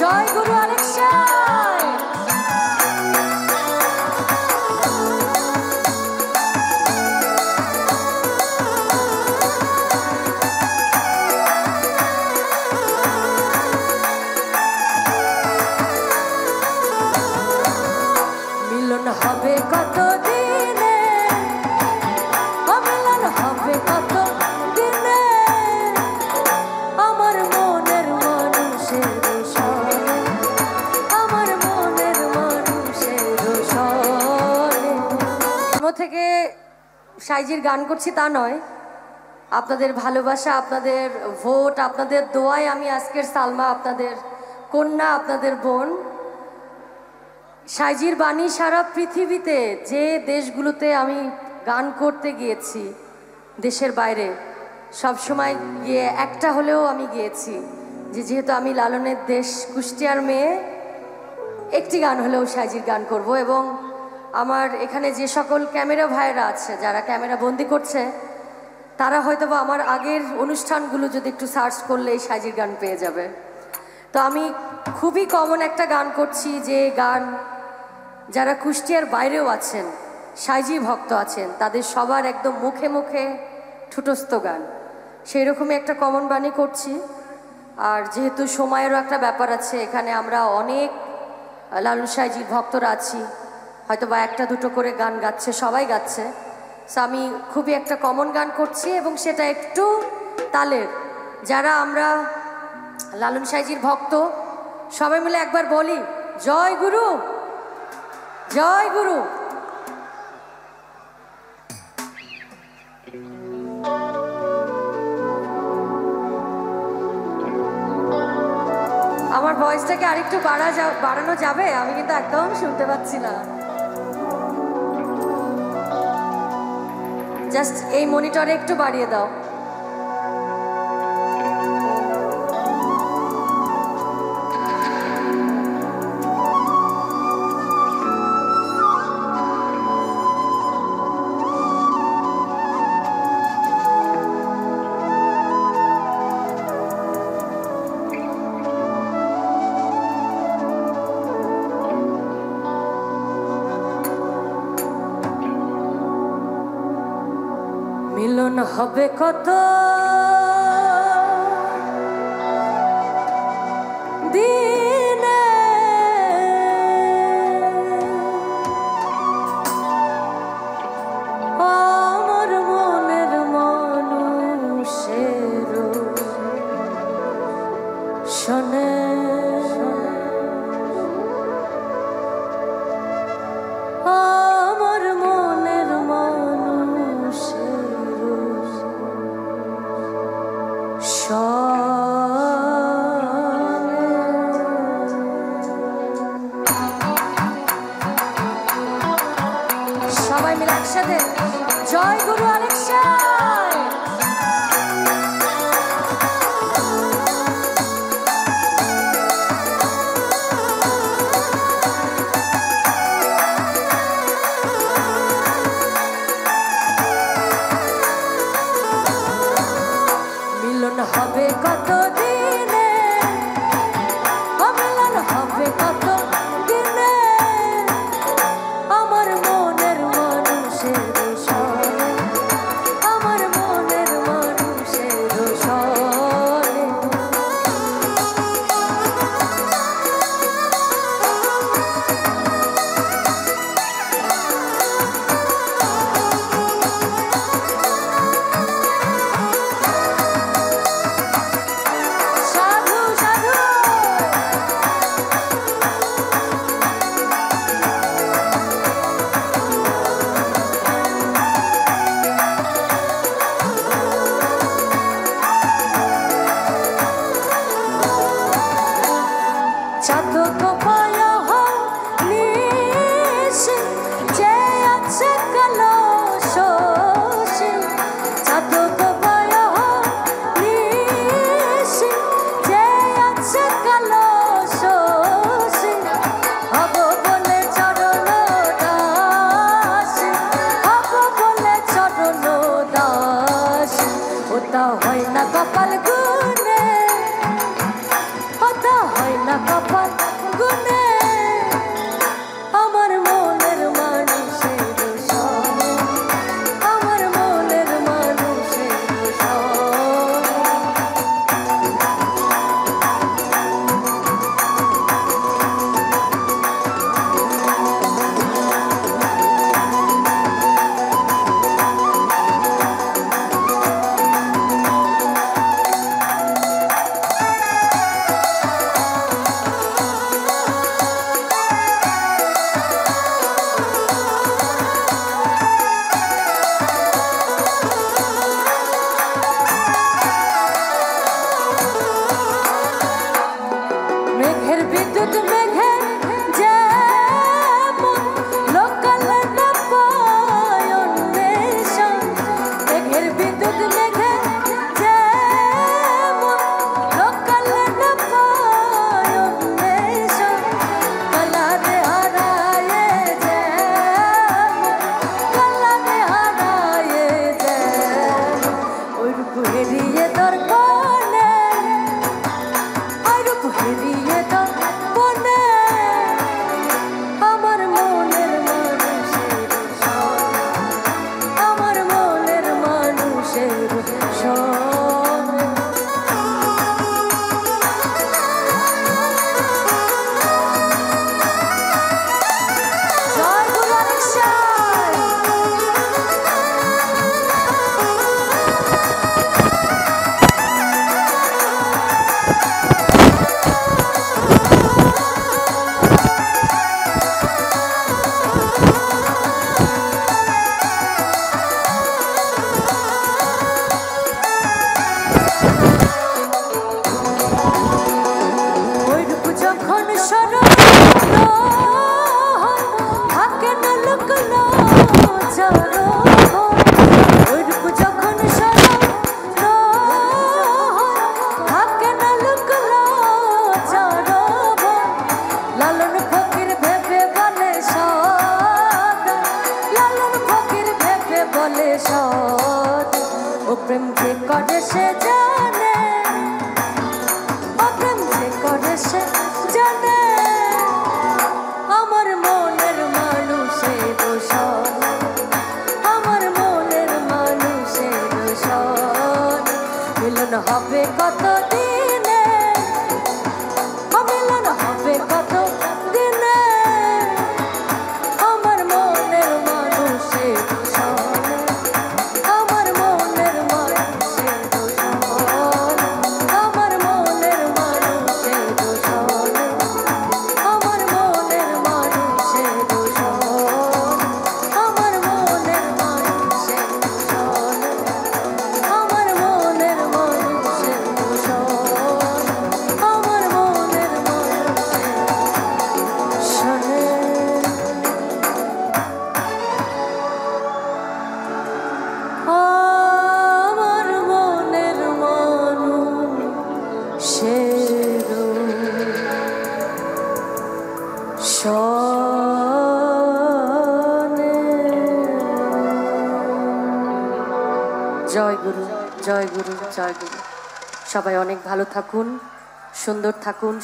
জয় গুরু আলেকশাই। মিলন হবে কত দিনে, মিলন হবে কত দিনে, আমার মনের মানুষের সনে, আমার মনের মানুষের সনে। থেকে সাইজির গান করছি তা নয়, আপনাদের ভালোবাসা, আপনাদের ভোট, আপনাদের দোয়ায় আমি আজকের সালমা, আপনাদের কন্যা, আপনাদের বোন। সাইজির বাণী সারা পৃথিবীতে যে দেশগুলোতে আমি গান করতে গিয়েছি, দেশের বাইরে সবসময় গিয়ে একটা হলেও আমি গিয়েছি যে যেহেতু আমি লালনের দেশ কুষ্টিয়ার মেয়ে, একটি গান হলেও সাইজির গান করব। এবং আমার এখানে যে সকল ক্যামেরা ভাইয়েরা আছে, যারা ক্যামেরা বন্দি করছে, তারা হয়তো বা আমার আগের অনুষ্ঠানগুলো যদি একটু সার্চ করলে এই সাইজির গান পেয়ে যাবে। তো আমি খুবই কমন একটা গান করছি, যে গান যারা কুষ্টিয়ার বাইরেও আছেন, সাইজি ভক্ত আছেন, তাদের সবার একদম মুখে মুখে ঠুটস্থ গান, সেই রকমই একটা কমন বাণী করছি। আর যেহেতু সময়েরও একটা ব্যাপার আছে, এখানে আমরা অনেক লালন সাইজির ভক্তরা আছি, হয়তো বা একটা দুটো করে গান গাচ্ছে, সবাই গাচ্ছে। সো আমি খুবই একটা কমন গান করছি এবং সেটা একটু তালের। যারা আমরা লালন সাইজির ভক্ত, সবাই মিলে একবার বলি জয় গুরু, জয় গুরু। আমার ভয়েসটাকে আরেকটু বাড়ানো যাবে? আমি কিন্তু একদম শুনতে পাচ্ছি না। জাস্ট এই মনিটরে একটু বাড়িয়ে দাও। মিলন হবে কত দিনে, আমার মনের মানুষের শোনে, আমার মনের মানুষের সবাই মিলে একসাথে জয় গুরু আলেকশাই। মিলন হবে কত দিনে, মিলন হবে কত দিনে, আমার মনের মানুষের সনে, কপাল গুনে আমার মনের মানুষের সনে, আমার মনের মানুষের সনে। মেঘের বিদ্যুৎ মেঘে যেমন লোকালে না পায় অন্বেষণ, মেঘের বিদ্যুৎ মেঘে যেমন লোকালে না পায় অন্বেষণ, কালারে হারায়ে যেমন, কালারে হারায়ে যেমন ওই রূপ হেরিয়ে দরকারে, হেরিয়ে দাও বনে আমার মনের মানুষের সনে, আমার মনের মানুষের সনে। জয় গুরু আরেকসাই। লালন ফকির ভেবে বলে সদ, লালন ফকির ভেবে বলে সদ, ও প্রেম যে করে সে জানে, ও প্রেম যে করে সে জানে আমার মনের মানুষের সনে, আমার মনের মানুষের সনে। মিলন হবে কত দিনে, মিলন হবে কত দিনে আমার মনের মানুষের সনে, আমার মনের মানুষের সনে, আমার মনের মানুষের সনে, আমার মনের মানুষের সনে, আমার মনের মানুষের সনে, আমার মনের মানুষের সনে, আমার মনের মানুষের সনে। আমার মনের মানুষের সনে। জয় গুরু, জয় গুরু, জয় গুরু। সবাই অনেক ভালো থাকুন, সুন্দর থাকুন।